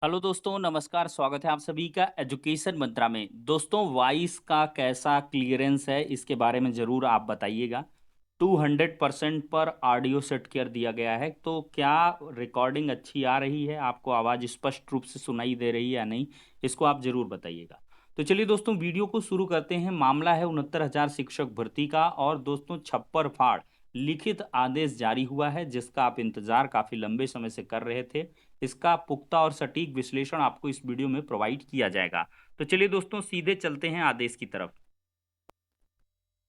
Hello दोस्तों, नमस्कार। स्वागत है आप सभी का एजुकेशन मंत्रा में। दोस्तों, वॉइस का कैसा क्लियरेंस है इसके बारे में ज़रूर आप बताइएगा। 200% पर ऑडियो सेट कर दिया गया है, तो क्या रिकॉर्डिंग अच्छी आ रही है? आपको आवाज़ स्पष्ट रूप से सुनाई दे रही है या नहीं? इसको आप ज़रूर बताइएगा। तो चलिए दोस्तों, वीडियो को शुरू करते हैं। मामला है 69,000 शिक्षक भर्ती का। और दोस्तों, छप्पर फाड़ लिखित आदेश जारी हुआ है, जिसका आप इंतजार काफ़ी लंबे समय से कर रहे थे। इसका पुख्ता और सटीक विश्लेषण आपको इस वीडियो में प्रोवाइड किया जाएगा। तो चलिए दोस्तों, सीधे चलते हैं आदेश की तरफ।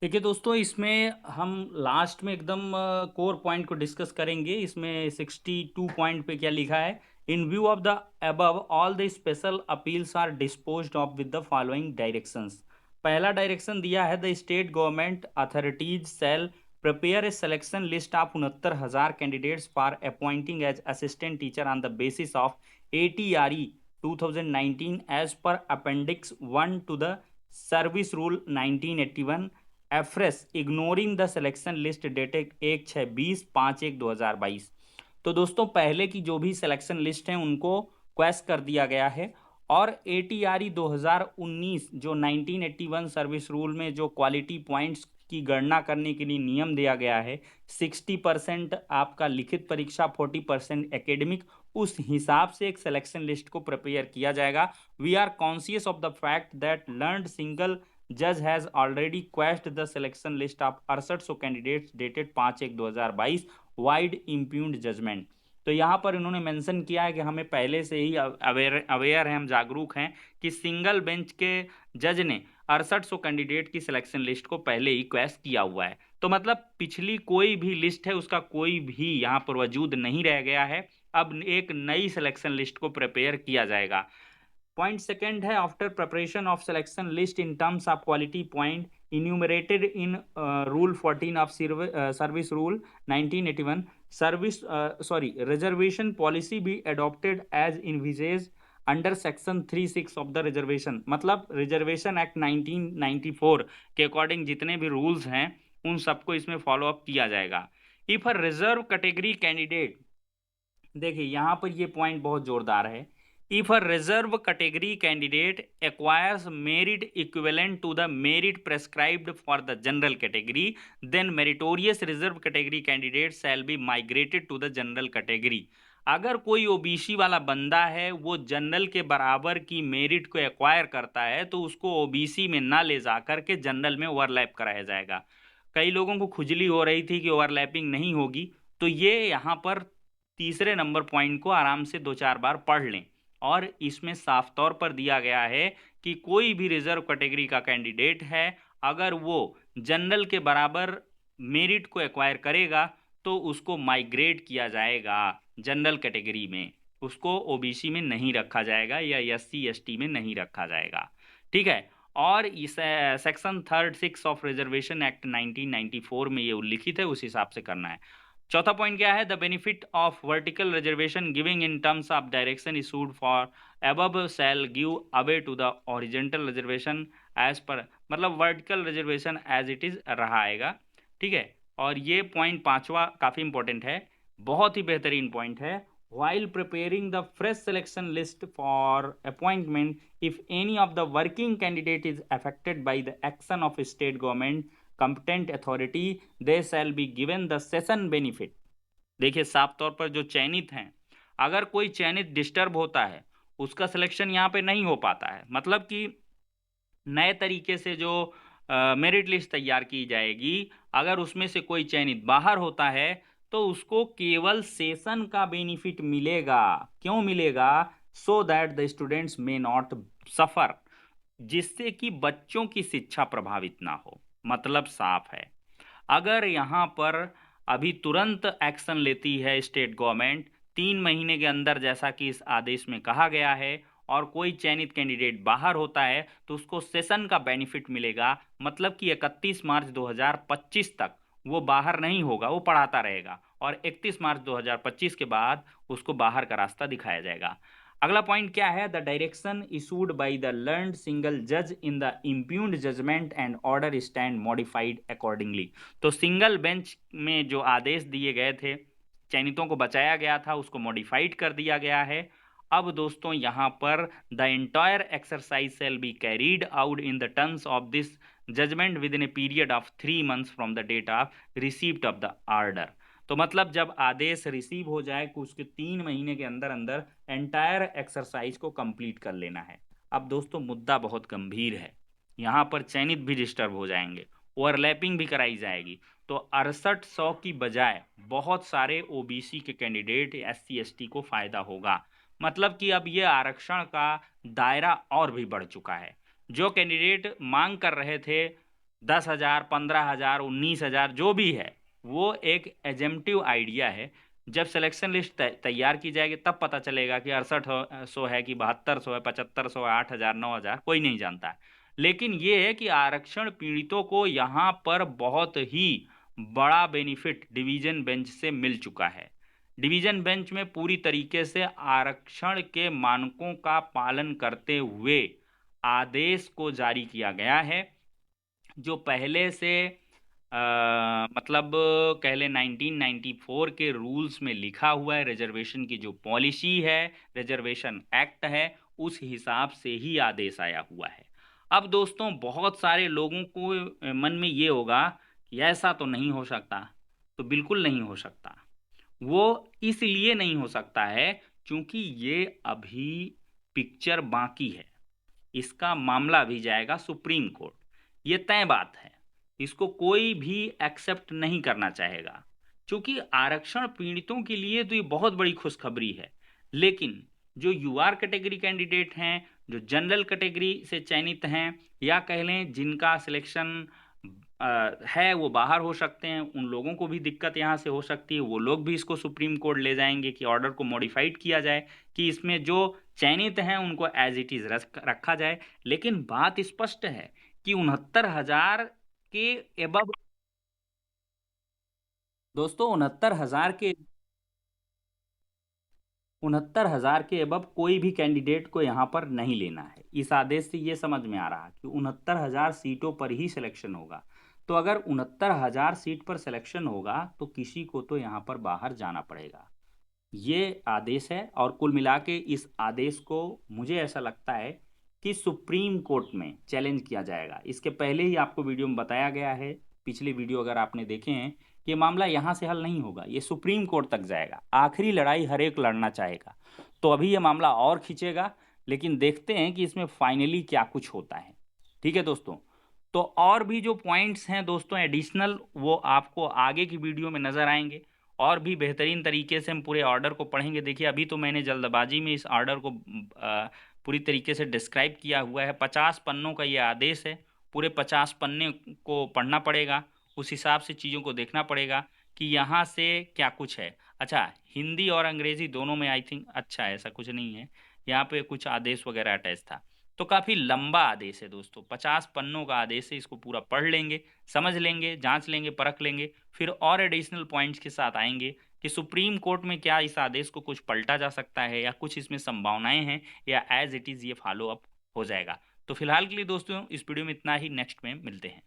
देखिए दोस्तों, इसमें हम लास्ट में एकदम कोर पॉइंट को डिस्कस करेंगे। इसमें 62 पॉइंट पे क्या लिखा है। In view of the above all the special appeals are disposed of with the following directions. पहला डायरेक्शन दिया है, the state government authorities shall prepare a selection list of 69,000 candidates for appointing as assistant teacher on the basis of ATRE 2019 as per appendix 1 to the service rule 1981 afresh ignoring the selection list dated 1/6/20 5/1/2022। तो दोस्तों, पहले की जो भी selection list हैं उनको क्वेश कर दिया गया है। और ATRE 2019 जो 1981 सर्विस रूल में जो क्वालिटी पॉइंट्स की गणना करने के लिए नियम दिया गया है, 60% आपका लिखित परीक्षा, 40% एकेडमिक, उस हिसाब से एक सिलेक्शन लिस्ट को प्रिपेयर किया जाएगा। We are conscious of the fact that learned single जज has already quashed the selection list of 6800 candidates dated 5/1/2022 vide impugned judgment. तो यहाँ पर इन्होंने मेंशन किया है कि हमें पहले से ही अवेयर हैं, हम जागरूक हैं कि सिंगल बेंच के जज ने 6800 कैंडिडेट की सिलेक्शन लिस्ट को पहले ही क्वेश किया हुआ है। तो मतलब पिछली कोई भी लिस्ट है उसका कोई भी यहाँ पर वजूद नहीं रह गया है। अब एक नई सिलेक्शन लिस्ट को प्रिपेयर किया जाएगा। पॉइंट सेकंड है, after preparation of selection list in terms of quality point enumerated in rule 14 of service rule 1981 service reservation policy be adopted as envisaged under section 36 of the reservation. मतलब reservation act 1994 के according जितने भी rules हैं उन सबको इसमें follow up किया जाएगा। If a reserve category candidate, देखिए यहाँ पर ये पॉइंट बहुत जोरदार है। If a reserve category candidate acquires merit equivalent to the merit prescribed for the general category, then meritorious reserve category candidate shall be migrated to the general category. अगर कोई OBC वाला बंदा है, वो जनरल के बराबर की मेरिट को एक्वायर करता है, तो उसको ओबीसी में ना ले जा करके जनरल में ओवरलैप कराया जाएगा। कई लोगों को खुजली हो रही थी कि ओवरलैपिंग नहीं होगी, तो ये यहाँ पर तीसरे नंबर पॉइंट को आराम से 2-4 बार पढ़ लें। और इसमें साफ तौर पर दिया गया है कि कोई भी रिजर्व कैटेगरी का कैंडिडेट है, अगर वो जनरल के बराबर मेरिट को एक्वायर करेगा तो उसको माइग्रेट किया जाएगा जनरल कैटेगरी में। उसको ओबीसी में नहीं रखा जाएगा या एससी एसटी में नहीं रखा जाएगा। ठीक है। और इस सेक्शन 36 ऑफ रिजर्वेशन एक्ट 1994 में ये उल्लिखित है, उस हिसाब से करना है। चौथा पॉइंट क्या है, the benefit of vertical reservation giving in terms of direction issued for above shall give away to the horizontal reservation as per, मतलब vertical reservation as it is रहा आएगा। ठीक है। और ये पॉइंट पांचवा काफी इंपॉर्टेंट है, बहुत ही बेहतरीन पॉइंट है। while preparing the fresh selection list for appointment, if any of the working candidate is affected by the action of state government competent authority, they shall be given the session benefit। देखिए साफ तौर पर जो चयनित हैं, अगर कोई चयनित डिस्टर्ब होता है, उसका सिलेक्शन यहाँ पे नहीं हो पाता है, मतलब कि नए तरीके से जो मेरिट लिस्ट तैयार की जाएगी, अगर उसमें से कोई चयनित बाहर होता है तो उसको केवल सेशन का बेनिफिट मिलेगा। क्यों मिलेगा? So that the students may not suffer, जिससे कि बच्चों की शिक्षा प्रभावित ना हो। मतलब साफ है, अगर यहाँ पर अभी तुरंत एक्शन लेती है स्टेट गवर्नमेंट 3 महीने के अंदर, जैसा कि इस आदेश में कहा गया है, और कोई चयनित कैंडिडेट बाहर होता है तो उसको सेशन का बेनिफिट मिलेगा। मतलब कि 31 मार्च 2025 तक वो बाहर नहीं होगा, वो पढ़ाता रहेगा, और 31 मार्च 2025 के बाद उसको बाहर का रास्ता दिखाया जाएगा। अगला पॉइंट क्या है, the direction issued by the learned single जज in the impugned judgment and order stand modified accordingly. तो सिंगल बेंच में जो आदेश दिए गए थे, चयनितों को बचाया गया था, उसको मॉडिफाइड कर दिया गया है। अब दोस्तों यहाँ पर the entire exercise shall be carried out in the terms of this judgement within a period of 3 months from the date of receipt of the order. तो मतलब जब आदेश रिसीव हो जाए कि उसके 3 महीने के अंदर अंदर एंटायर एक्सरसाइज को कंप्लीट कर लेना है। अब दोस्तों मुद्दा बहुत गंभीर है, यहाँ पर चयनित भी डिस्टर्ब हो जाएंगे, ओवरलैपिंग भी कराई जाएगी। तो 6800 की बजाय बहुत सारे ओबीसी के कैंडिडेट SC ST को फायदा होगा। मतलब कि अब ये आरक्षण का दायरा और भी बढ़ चुका है। जो कैंडिडेट मांग कर रहे थे 10,000, 15,000, 19,000 जो भी है, वो एक एजम्पटिव आइडिया है। जब सिलेक्शन लिस्ट तैयार की जाएगी तब पता चलेगा कि 6800 है कि 7200 है, 7500 है, 8,000, 9,000, कोई नहीं जानता है। लेकिन ये है कि आरक्षण पीड़ितों को यहाँ पर बहुत ही बड़ा बेनिफिट डिवीजन बेंच से मिल चुका है। डिवीजन बेंच में पूरी तरीके से आरक्षण के मानकों का पालन करते हुए आदेश को जारी किया गया है, जो पहले से मतलब कह लें 1994 के रूल्स में लिखा हुआ है। रिजर्वेशन की जो पॉलिसी है, रिजर्वेशन एक्ट है, उस हिसाब से ही आदेश आया हुआ है। अब दोस्तों बहुत सारे लोगों को मन में ये होगा कि ऐसा तो नहीं हो सकता। तो बिल्कुल नहीं हो सकता। वो इसलिए नहीं हो सकता है क्योंकि ये अभी पिक्चर बाकी है। इसका मामला भी जाएगा सुप्रीम कोर्ट, ये तय बात है। इसको कोई भी एक्सेप्ट नहीं करना चाहेगा, क्योंकि आरक्षण पीड़ितों के लिए तो ये बहुत बड़ी खुशखबरी है। लेकिन जो यूआर कैटेगरी कैंडिडेट हैं, जो जनरल कैटेगरी से चयनित हैं, या कह लें जिनका सिलेक्शन है वो बाहर हो सकते हैं, उन लोगों को भी दिक्कत यहाँ से हो सकती है। वो लोग भी इसको सुप्रीम कोर्ट ले जाएंगे कि ऑर्डर को मॉडिफाइड किया जाए, कि इसमें जो चयनित हैं उनको एज इट इज रखा जाए। लेकिन बात स्पष्ट है कि 69,000 के एबव, दोस्तों 69,000 के एबव कोई भी कैंडिडेट को यहाँ पर नहीं लेना है। इस आदेश से ये समझ में आ रहा कि 69,000 सीटों पर ही सिलेक्शन होगा। तो अगर 69,000 सीट पर सिलेक्शन होगा तो किसी को तो यहाँ पर बाहर जाना पड़ेगा। ये आदेश है, और कुल मिला के इस आदेश को मुझे ऐसा लगता है कि सुप्रीम कोर्ट में चैलेंज किया जाएगा। इसके पहले ही आपको वीडियो में बताया गया है, पिछले वीडियो अगर आपने देखे हैं, ये मामला यहाँ से हल नहीं होगा, ये सुप्रीम कोर्ट तक जाएगा। आखिरी लड़ाई हर एक लड़ना चाहेगा, तो अभी ये मामला और खींचेगा। लेकिन देखते हैं कि इसमें फाइनली क्या कुछ होता है। ठीक है दोस्तों, तो और भी जो पॉइंट्स हैं दोस्तों एडिशनल, वो आपको आगे की वीडियो में नज़र आएंगे। और भी बेहतरीन तरीके से हम पूरे ऑर्डर को पढ़ेंगे। देखिए अभी तो मैंने जल्दबाजी में इस ऑर्डर को पूरी तरीके से डिस्क्राइब किया हुआ है। 50 पन्नों का ये आदेश है, पूरे 50 पन्ने को पढ़ना पड़ेगा, उस हिसाब से चीज़ों को देखना पड़ेगा कि यहाँ से क्या कुछ है। अच्छा, हिंदी और अंग्रेजी दोनों में आई थिंक, अच्छा ऐसा कुछ नहीं है, यहाँ पे कुछ आदेश वगैरह अटैच था। तो काफ़ी लंबा आदेश है दोस्तों, 50 पन्नों का आदेश है। इसको पूरा पढ़ लेंगे, समझ लेंगे, जांच लेंगे, परख लेंगे, फिर और एडिशनल पॉइंट्स के साथ आएंगे कि सुप्रीम कोर्ट में क्या इस आदेश को कुछ पलटा जा सकता है, या कुछ इसमें संभावनाएं हैं, या एज इट इज़ ये फॉलो अप हो जाएगा। तो फिलहाल के लिए दोस्तों इस वीडियो में इतना ही, नेक्स्ट में मिलते हैं।